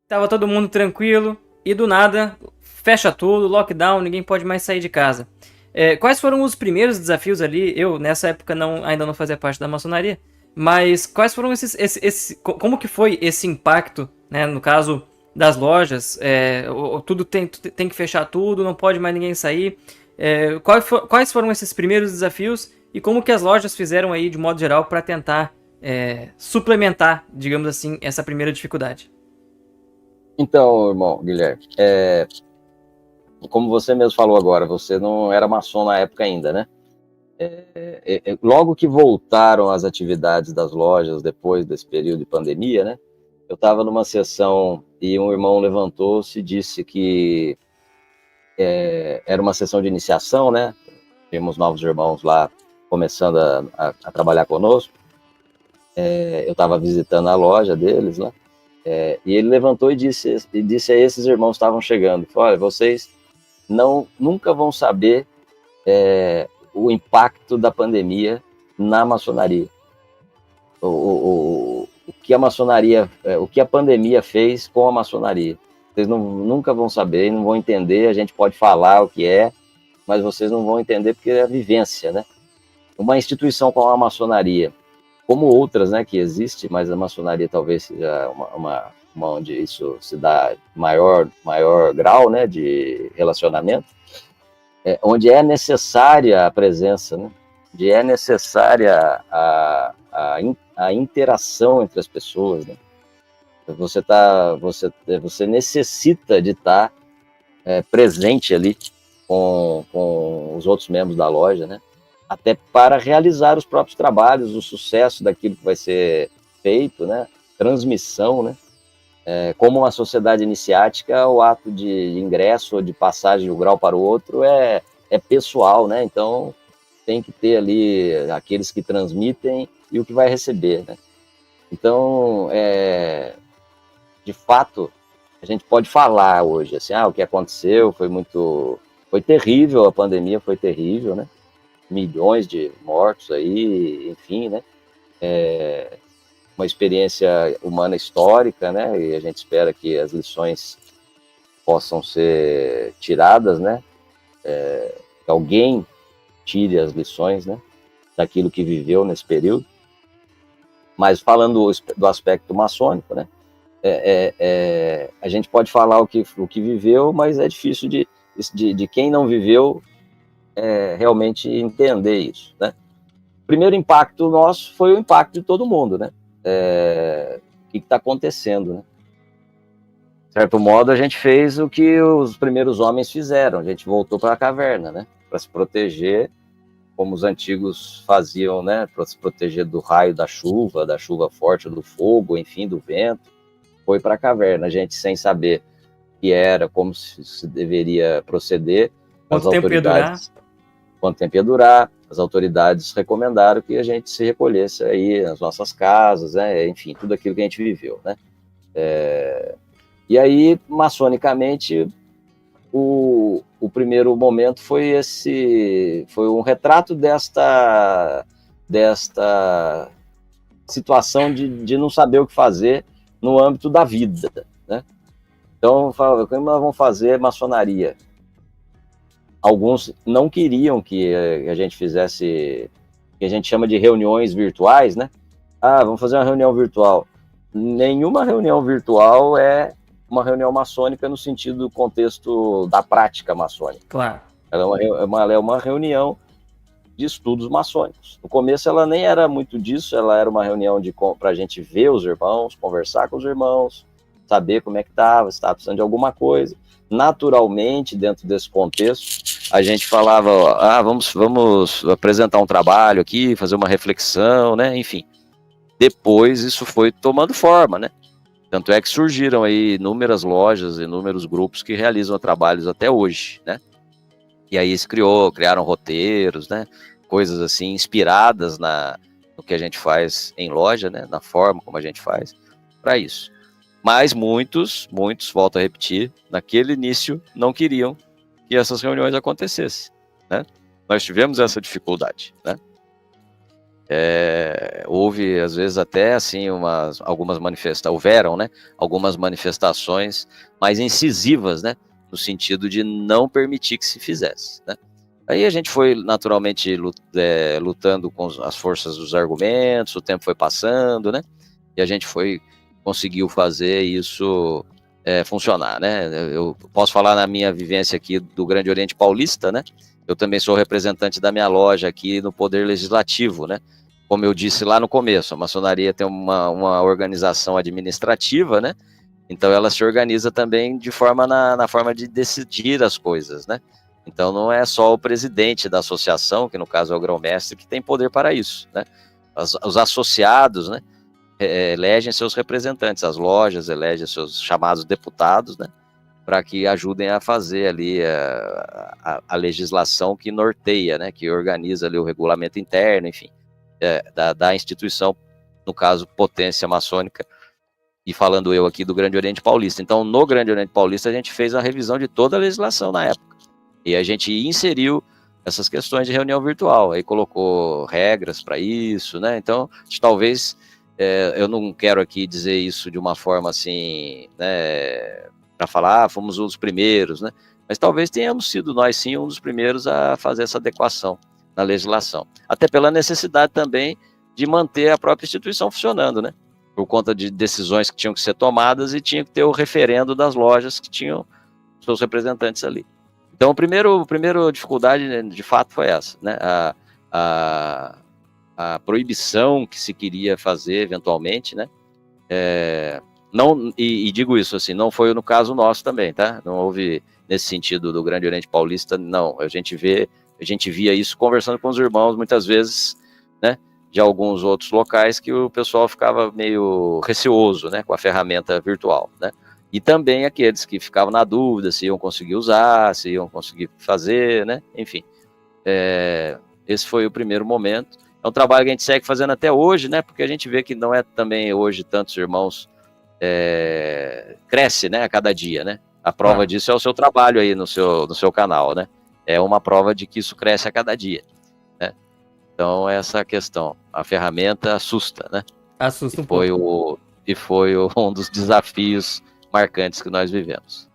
Tava todo mundo tranquilo e do nada fecha tudo, lockdown, ninguém pode mais sair de casa. Quais foram os primeiros desafios ali? Eu, nessa época, ainda não fazia parte da maçonaria, mas quais foram como que foi esse impacto, né, no caso das lojas? Tudo tem que fechar tudo, não pode mais ninguém sair. Quais foram esses primeiros desafios e como que as lojas fizeram aí, de modo geral, para tentar suplementar, digamos assim, essa primeira dificuldade? Então, irmão, Guilherme, como você mesmo falou agora, você não era maçom na época ainda, né? Logo que voltaram as atividades das lojas depois desse período de pandemia, né? Eu estava numa sessão e um irmão levantou-se e disse que era uma sessão de iniciação, né? Tínhamos novos irmãos lá começando a trabalhar conosco. Eu estava visitando a loja deles lá. E ele levantou e disse a esses irmãos que estavam chegando: olha, vocês nunca vão saber o impacto da pandemia na maçonaria. O que a maçonaria, o que a pandemia fez com a maçonaria. Vocês nunca vão saber, não vão entender. A gente pode falar o que é, mas vocês não vão entender porque é a vivência, né? Uma instituição como a maçonaria, como outras, né, que existe, mas a maçonaria talvez seja uma onde isso se dá maior grau, né, de relacionamento, onde é necessária a presença, né, onde é necessária a interação entre as pessoas, né. Você necessita de estar presente ali com os outros membros da loja, né, até para realizar os próprios trabalhos, o sucesso daquilo que vai ser feito, né, transmissão, né. Como uma sociedade iniciática, o ato de ingresso ou de passagem de um grau para o outro é pessoal, né? Então tem que ter ali aqueles que transmitem e o que vai receber, né? Então, de fato, a gente pode falar hoje assim, o que aconteceu foi terrível, a pandemia foi terrível, né? Milhões de mortos aí, enfim, né? Uma experiência humana histórica, né? E a gente espera que as lições possam ser tiradas, né? Que alguém tire as lições, né? Daquilo que viveu nesse período. Mas falando do aspecto maçônico, né? A gente pode falar o que viveu, mas é difícil de quem não viveu realmente entender isso, né? O primeiro impacto nosso foi o impacto de todo mundo, né? O que está acontecendo, né? De certo modo, a gente fez o que os primeiros homens fizeram, a gente voltou para a caverna, né? Para se proteger, como os antigos faziam, né? Para se proteger do raio da chuva forte, do fogo, enfim, do vento. Foi para a caverna, a gente sem saber o que era, como se deveria proceder, as Quanto tempo ia durar? autoridades, quanto tempo ia durar, as autoridades recomendaram que a gente se recolhesse aí nas nossas casas, né? Enfim, tudo aquilo que a gente viveu, né? E aí, maçonicamente, o primeiro momento foi um retrato desta situação de não saber o que fazer no âmbito da vida, né? Então, como nós vamos fazer maçonaria? Alguns não queriam que a gente fizesse, que a gente chama de reuniões virtuais, né? Vamos fazer uma reunião virtual. Nenhuma reunião virtual é uma reunião maçônica no sentido do contexto da prática maçônica. Claro. Ela é uma reunião de estudos maçônicos. No começo ela nem era muito disso, ela era uma reunião para a gente ver os irmãos, conversar com os irmãos, saber como é que estava, se estava precisando de alguma coisa. Naturalmente, dentro desse contexto, a gente falava, vamos apresentar um trabalho aqui, fazer uma reflexão, né? Enfim. Depois isso foi tomando forma, né? Tanto é que surgiram aí inúmeras lojas, inúmeros grupos que realizam trabalhos até hoje, né? E aí criaram roteiros, né? Coisas assim, inspiradas no que a gente faz em loja, né? Na forma como a gente faz, para isso. Mas muitos, volto a repetir, naquele início não queriam que essas reuniões acontecessem, né? Nós tivemos essa dificuldade, né? Houve, às vezes, até assim, algumas manifestações, houveram, né, algumas manifestações mais incisivas, né, no sentido de não permitir que se fizesse, né. Aí a gente foi, naturalmente, lutando com as forças dos argumentos, o tempo foi passando, né, e a gente conseguiu fazer isso funcionar, né. Eu posso falar na minha vivência aqui do Grande Oriente Paulista, né, eu também sou representante da minha loja aqui no Poder Legislativo, né. Como eu disse lá no começo, a maçonaria tem uma organização administrativa, né? Então ela se organiza também na forma de decidir as coisas, né? Então não é só o presidente da associação, que no caso é o grão-mestre, que tem poder para isso, né? Os associados, né, elegem seus representantes, as lojas elegem seus chamados deputados, né, para que ajudem a fazer ali a legislação que norteia, né, que organiza ali o regulamento interno, enfim. Da instituição, no caso, Potência Maçônica, e falando eu aqui do Grande Oriente Paulista. Então, no Grande Oriente Paulista, a gente fez a revisão de toda a legislação na época, e a gente inseriu essas questões de reunião virtual, aí colocou regras para isso, né? Então, talvez, eu não quero aqui dizer isso de uma forma assim, né, para falar, fomos os primeiros, né? Mas talvez tenhamos sido nós, sim, um dos primeiros a fazer essa adequação na legislação, até pela necessidade também de manter a própria instituição funcionando, né? Por conta de decisões que tinham que ser tomadas e tinha que ter o referendo das lojas que tinham seus representantes ali. Então, a primeira dificuldade, né, de fato, foi essa, né? A proibição que se queria fazer, eventualmente, né? Não, e digo isso assim, não foi no caso nosso também, tá? Não houve, nesse sentido do Grande Oriente Paulista, não. A gente via isso conversando com os irmãos, muitas vezes, né, de alguns outros locais, que o pessoal ficava meio receoso, né, com a ferramenta virtual, né, e também aqueles que ficavam na dúvida se iam conseguir usar, se iam conseguir fazer, né, enfim. Esse foi o primeiro momento. É um trabalho que a gente segue fazendo até hoje, né, porque a gente vê que não é também hoje tantos irmãos, cresce, né, a cada dia, né. A prova disso é o seu trabalho aí no seu canal, né. É uma prova de que isso cresce a cada dia, né? Então, essa questão, a ferramenta assusta, né? Assusta um pouco. E foi um dos desafios marcantes que nós vivemos.